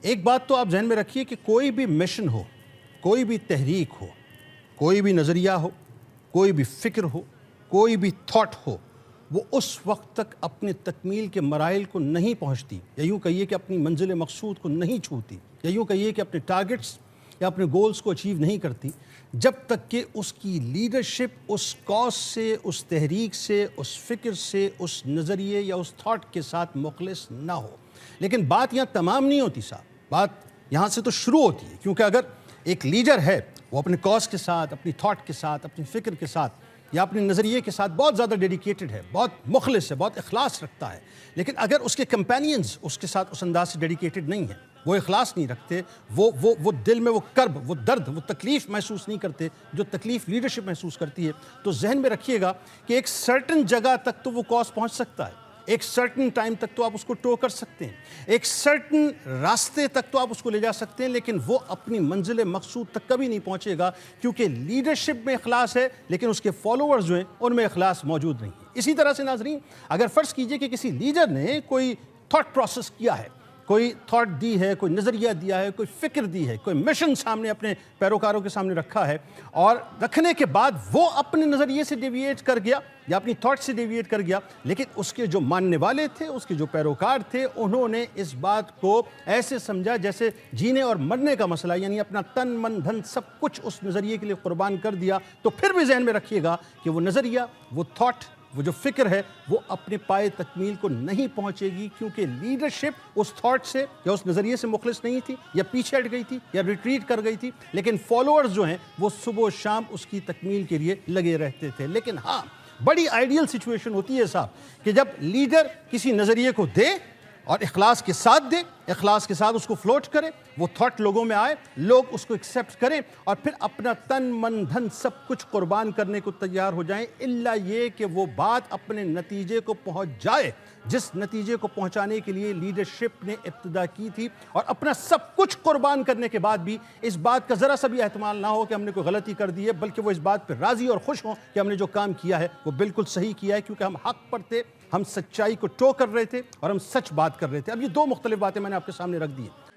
ایک بات تو آپ ذہن میں رکھیے کہ کوئی بھی مشن ہو، کوئی بھی تحریک ہو، کوئی بھی نظریہ ہو، کوئی بھی فکر ہو، کوئی بھی تھاٹ ہو، وہ اس وقت تک اپنے تکمیل کے مراحل کو نہیں پہنچتی، یا یوں کہیے کہ اپنی منزل مقصود کو نہیں چھوتی، یا یوں کہیے کہ اپنے ٹارگٹس یا اپنے گولز کو اچیو نہیں کرتی، جب تک کہ اس کی لیڈرشپ اس کاز سے، اس تحریک سے، اس فکر سے، اس نظریے یا اس تھاٹ کے ساتھ مخلص نہ ہو۔ لیکن بات یہاں تمام نہیں ہوتی صاحب، بات یہاں سے تو شروع ہوتی ہے، کیونکہ اگر ایک لیڈر ہے وہ اپنے کاز کے ساتھ، اپنی تھاٹ کے ساتھ، اپنی فکر کے ساتھ یا اپنے نظریے کے ساتھ بہت زیادہ ڈیڈیکیٹڈ ہے، بہت مخلص ہے، بہت اخلاص رکھتا ہے، لیکن اگر اس کے کمپینینز اس کے ساتھ اس انداز سے ڈیڈیکیٹڈ نہیں ہیں، وہ اخلاص نہیں رکھتے، وہ دل میں وہ کرب، وہ درد، وہ تکلیف محسوس نہیں کرتے جو تکلیف لیڈرشپ محسوس کرتی ہے، تو ذہن میں رکھیے گا کہ ایک سرٹن جگہ تک تو وہ کاز پہنچ سکتا ہے، ایک سرٹن ٹائم تک تو آپ اس کو ٹو کر سکتے ہیں، ایک سرٹن راستے تک تو آپ اس کو لے جا سکتے ہیں، لیکن وہ اپنی منزل مقصود تک کبھی نہیں پہنچے گا، کیونکہ لیڈرشپ میں اخلاص ہے لیکن اس کے فالوورز جو ہیں ان میں اخلاص موجود نہیں ہے۔ اسی طرح سے ناظرین، اگر فرض کیجئے کہ کسی لیڈر نے کوئی تھاٹ پروسیس کیا ہے، کوئی تھاٹ دی ہے، کوئی نظریہ دیا ہے، کوئی فکر دی ہے، کوئی مشن سامنے اپنے پیروکاروں کے سامنے رکھا ہے، اور رکھنے کے بعد وہ اپنے نظریے سے ڈیویٹ کر گیا یا اپنی تھاٹ سے ڈیویٹ کر گیا، لیکن اس کے جو ماننے والے تھے، اس کے جو پیروکار تھے، انہوں نے اس بات کو ایسے سمجھا جیسے جینے اور مرنے کا مسئلہ، یعنی اپنا تن من دھن سب کچھ اس نظریے کے لیے قربان کر دیا، تو پھر بھی ذہن میں رکھیے گا کہ وہ نظریہ، وہ تھاٹ، وہ جو فکر ہے وہ اپنے پائے تکمیل کو نہیں پہنچے گی، کیونکہ لیڈرشپ اس تھاٹ سے یا اس نظریے سے مخلص نہیں تھی، یا پیچھے ہٹ گئی تھی، یا ریٹریٹ کر گئی تھی، لیکن فالوورز جو ہیں وہ صبح و شام اس کی تکمیل کے لیے لگے رہتے تھے۔ لیکن ہاں، بڑی آئیڈیل سچویشن ہوتی ہے صاحب کہ جب لیڈر کسی نظریے کو دے اور اخلاص کے ساتھ دے، اخلاص کے ساتھ اس کو فلوٹ کرے، وہ تھاٹ لوگوں میں آئے، لوگ اس کو ایکسیپٹ کریں اور پھر اپنا تن من دھن سب کچھ قربان کرنے کو تیار ہو جائیں، الا یہ کہ وہ بات اپنے نتیجے کو پہنچ جائے جس نتیجے کو پہنچانے کے لیے لیڈرشپ نے ابتدا کی تھی، اور اپنا سب کچھ قربان کرنے کے بعد بھی اس بات کا ذرا سا بھی احتمال نہ ہو کہ ہم نے کوئی غلطی کر دی ہے، بلکہ وہ اس بات پہ راضی اور خوش ہوں کہ ہم نے جو کام کیا ہے وہ بالکل صحیح کیا ہے، کیونکہ ہم حق پر تھے، ہم سچائی کو ٹو کر رہے تھے اور ہم سچ بات کر رہے تھے۔ اب یہ دو مختلف باتیں میں نے آپ کے سامنے رکھ دی ہیں۔